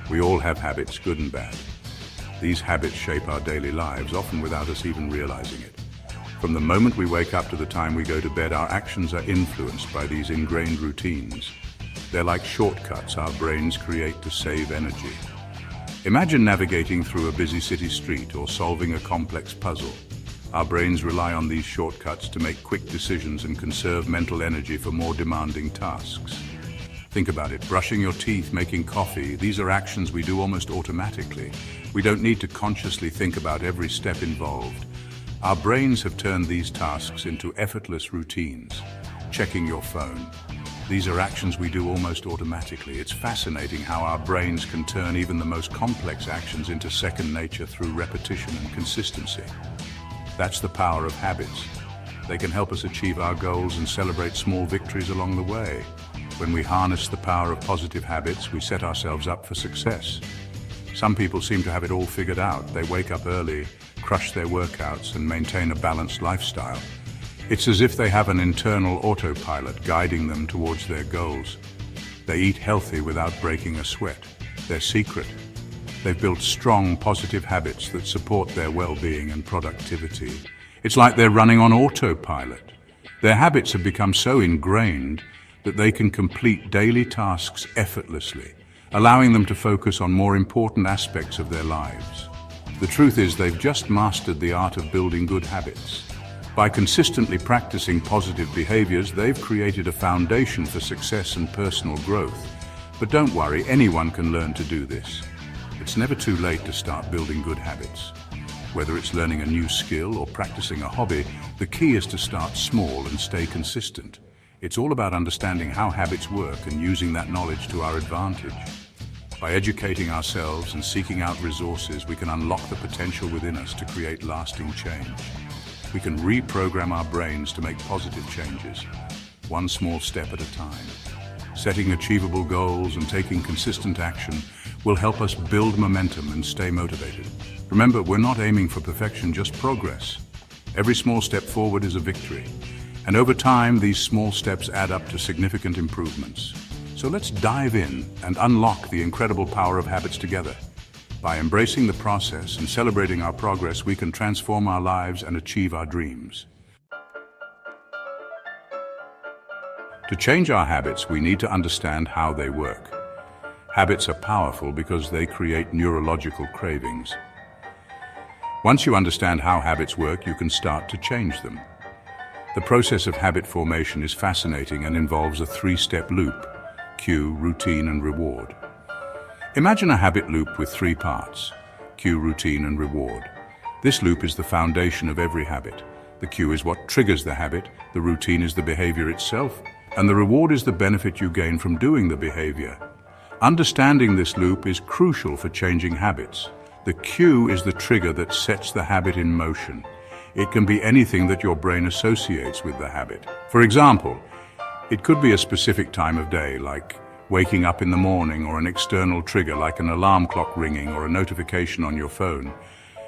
We all have habits, good and bad. These habits shape our daily lives, often without us even realizing it. From the moment we wake up to the time we go to bed, our actions are influenced by these ingrained routines. They're like shortcuts our brains create to save energy. Imagine navigating through a busy city street or solving a complex puzzle. Our brains rely on these shortcuts to make quick decisions and conserve mental energy for more demanding tasks. Think about it, brushing your teeth, making coffee, these are actions we do almost automatically. We don't need to consciously think about every step involved. Our brains have turned these tasks into effortless routines. Checking your phone. These are actions we do almost automatically. It's fascinating how our brains can turn even the most complex actions into second nature through repetition and consistency. That's the power of habits. They can help us achieve our goals and celebrate small victories along the way. When we harness the power of positive habits, we set ourselves up for success. Some people seem to have it all figured out. They wake up early, crush their workouts, and maintain a balanced lifestyle. It's as if they have an internal autopilot guiding them towards their goals. They eat healthy without breaking a sweat. Their secret: they've built strong, positive habits that support their well-being and productivity. It's like they're running on autopilot. Their habits have become so ingrained that they can complete daily tasks effortlessly, allowing them to focus on more important aspects of their lives. The truth is, they've just mastered the art of building good habits. By consistently practicing positive behaviors, they've created a foundation for success and personal growth. But don't worry, anyone can learn to do this. It's never too late to start building good habits. Whether it's learning a new skill or practicing a hobby, the key is to start small and stay consistent. It's all about understanding how habits work and using that knowledge to our advantage. By educating ourselves and seeking out resources, we can unlock the potential within us to create lasting change. We can reprogram our brains to make positive changes, one small step at a time. Setting achievable goals and taking consistent action will help us build momentum and stay motivated. Remember, we're not aiming for perfection, just progress. Every small step forward is a victory. And over time, these small steps add up to significant improvements. So let's dive in and unlock the incredible power of habits together. By embracing the process and celebrating our progress, we can transform our lives and achieve our dreams. To change our habits, we need to understand how they work. Habits are powerful because they create neurological cravings. Once you understand how habits work, you can start to change them. The process of habit formation is fascinating and involves a three-step loop: cue, routine, and reward. Imagine a habit loop with three parts: cue, routine, and reward. This loop is the foundation of every habit. The cue is what triggers the habit, the routine is the behavior itself, and the reward is the benefit you gain from doing the behavior. Understanding this loop is crucial for changing habits. The cue is the trigger that sets the habit in motion. It can be anything that your brain associates with the habit. For example, it could be a specific time of day, like waking up in the morning, or an external trigger like an alarm clock ringing or a notification on your phone.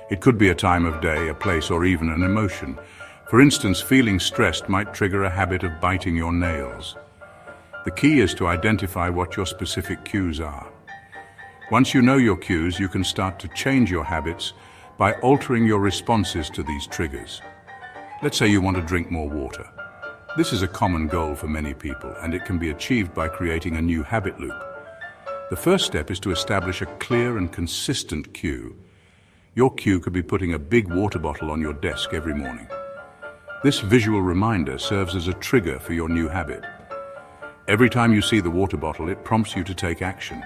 It could be a time of day, a place, or even an emotion. For instance, feeling stressed might trigger a habit of biting your nails. The key is to identify what your specific cues are. Once you know your cues, you can start to change your habits by altering your responses to these triggers. Let's say you want to drink more water. This is a common goal for many people, and it can be achieved by creating a new habit loop. The first step is to establish a clear and consistent cue. Your cue could be putting a big water bottle on your desk every morning. This visual reminder serves as a trigger for your new habit. Every time you see the water bottle, it prompts you to take action.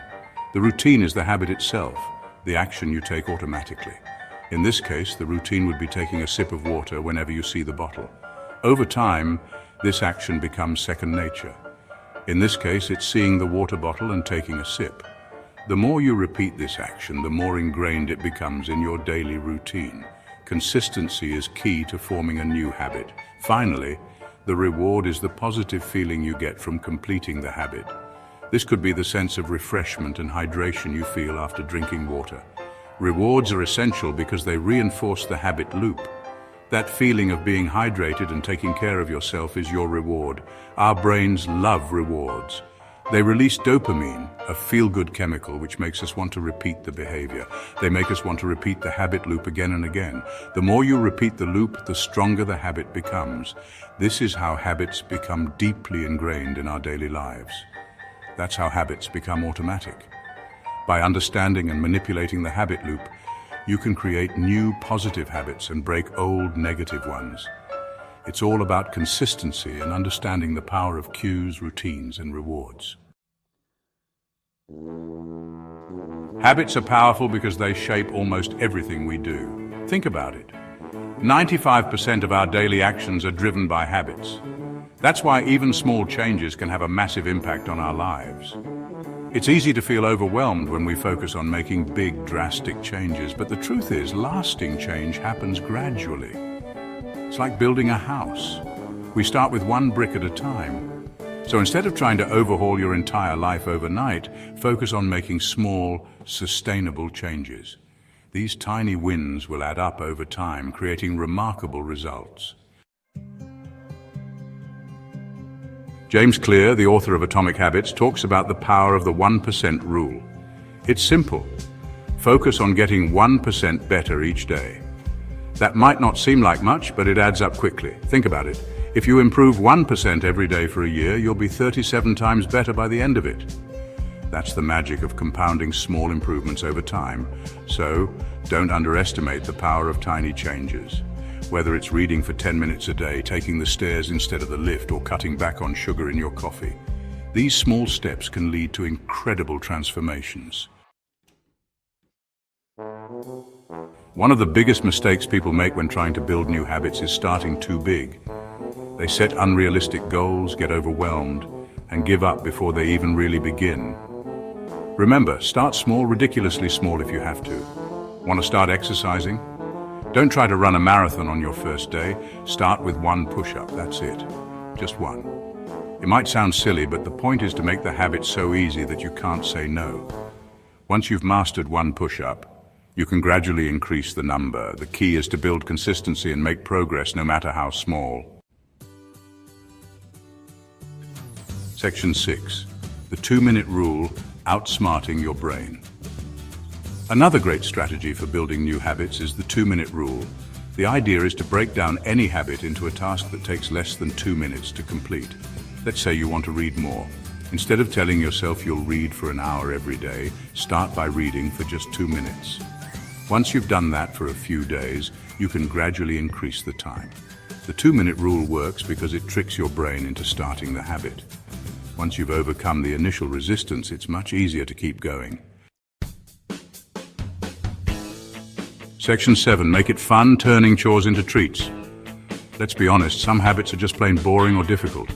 The routine is the habit itself, the action you take automatically. In this case, the routine would be taking a sip of water whenever you see the bottle. Over time, this action becomes second nature. In this case, it's seeing the water bottle and taking a sip. The more you repeat this action, the more ingrained it becomes in your daily routine. Consistency is key to forming a new habit. Finally, the reward is the positive feeling you get from completing the habit. This could be the sense of refreshment and hydration you feel after drinking water. Rewards are essential because they reinforce the habit loop. That feeling of being hydrated and taking care of yourself is your reward. Our brains love rewards. They release dopamine, a feel-good chemical which makes us want to repeat the behavior. They make us want to repeat the habit loop again and again. The more you repeat the loop, the stronger the habit becomes. This is how habits become deeply ingrained in our daily lives. That's how habits become automatic. By understanding and manipulating the habit loop, you can create new positive habits and break old negative ones. It's all about consistency and understanding the power of cues, routines, and rewards. Habits are powerful because they shape almost everything we do. Think about it. 95% of our daily actions are driven by habits. That's why even small changes can have a massive impact on our lives. It's easy to feel overwhelmed when we focus on making big, drastic changes, but the truth is, lasting change happens gradually. It's like building a house. We start with one brick at a time. So instead of trying to overhaul your entire life overnight, focus on making small, sustainable changes. These tiny wins will add up over time, creating remarkable results. James Clear, the author of Atomic Habits, talks about the power of the 1% rule. It's simple. Focus on getting 1% better each day. That might not seem like much, but it adds up quickly. Think about it. If you improve 1% every day for a year, you'll be 37 times better by the end of it. That's the magic of compounding small improvements over time. So, don't underestimate the power of tiny changes. Whether it's reading for 10 minutes a day, taking the stairs instead of the lift, or cutting back on sugar in your coffee, these small steps can lead to incredible transformations. One of the biggest mistakes people make when trying to build new habits is starting too big. They set unrealistic goals, get overwhelmed, and give up before they even really begin. Remember, start small, ridiculously small if you have to. Want to start exercising? Don't try to run a marathon on your first day. Start with one push-up, that's it. Just one. It might sound silly, but the point is to make the habit so easy that you can't say no. Once you've mastered one push-up, you can gradually increase the number. The key is to build consistency and make progress no matter how small. Section 6. The 2-minute rule, outsmarting your brain. Another great strategy for building new habits is the 2-minute rule. The idea is to break down any habit into a task that takes less than 2 minutes to complete. Let's say you want to read more. Instead of telling yourself you'll read for an hour every day, start by reading for just 2 minutes. Once you've done that for a few days, you can gradually increase the time. The 2-minute rule works because it tricks your brain into starting the habit. Once you've overcome the initial resistance, it's much easier to keep going. Section 7. Make it fun, turning chores into treats. Let's be honest, some habits are just plain boring or difficult.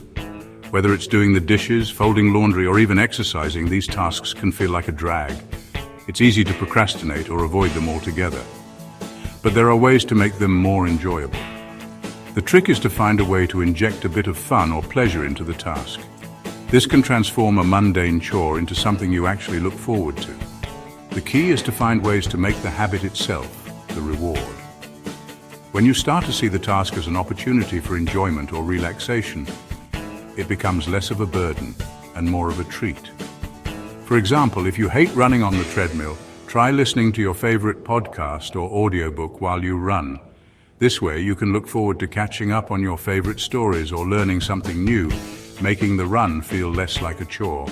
Whether it's doing the dishes, folding laundry, or even exercising, these tasks can feel like a drag. It's easy to procrastinate or avoid them altogether. But there are ways to make them more enjoyable. The trick is to find a way to inject a bit of fun or pleasure into the task. This can transform a mundane chore into something you actually look forward to. The key is to find ways to make the habit itself the reward. When you start to see the task as an opportunity for enjoyment or relaxation, it becomes less of a burden and more of a treat. For example, if you hate running on the treadmill, try listening to your favorite podcast or audiobook while you run. This way, you can look forward to catching up on your favorite stories or learning something new, making the run feel less like a chore.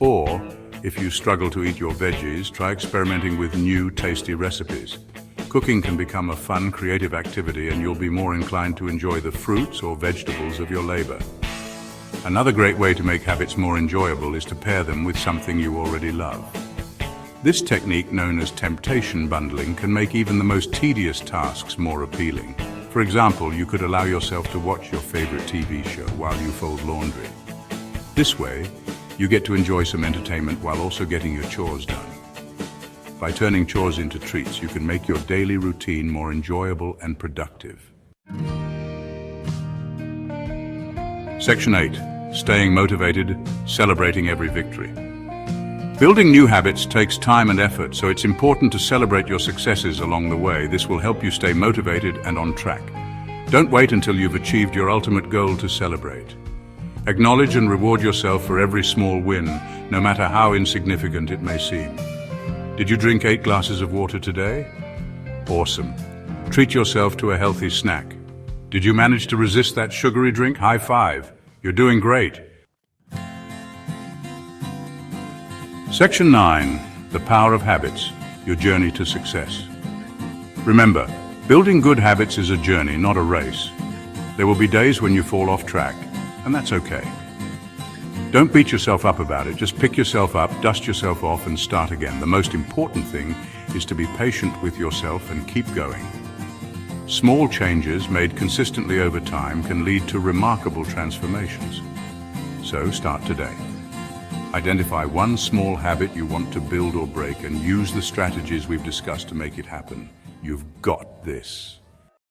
Or, if you struggle to eat your veggies, try experimenting with new, tasty recipes. Cooking can become a fun, creative activity, and you'll be more inclined to enjoy the fruits or vegetables of your labor. Another great way to make habits more enjoyable is to pair them with something you already love. This technique, known as temptation bundling, can make even the most tedious tasks more appealing. For example, you could allow yourself to watch your favorite TV show while you fold laundry. This way, you get to enjoy some entertainment while also getting your chores done. By turning chores into treats, you can make your daily routine more enjoyable and productive. Section 8. Staying motivated, celebrating every victory. Building new habits takes time and effort, so it's important to celebrate your successes along the way. This will help you stay motivated and on track. Don't wait until you've achieved your ultimate goal to celebrate. Acknowledge and reward yourself for every small win, no matter how insignificant it may seem. Did you drink 8 glasses of water today? Awesome. Treat yourself to a healthy snack. Did you manage to resist that sugary drink? High five. You're doing great. Section 9. The Power of Habits, your journey to success. Remember, building good habits is a journey, not a race. There will be days when you fall off track, and that's okay. Don't beat yourself up about it. Just pick yourself up, dust yourself off, and start again. The most important thing is to be patient with yourself and keep going. Small changes made consistently over time can lead to remarkable transformations. So start today. Identify one small habit you want to build or break and use the strategies we've discussed to make it happen. You've got this.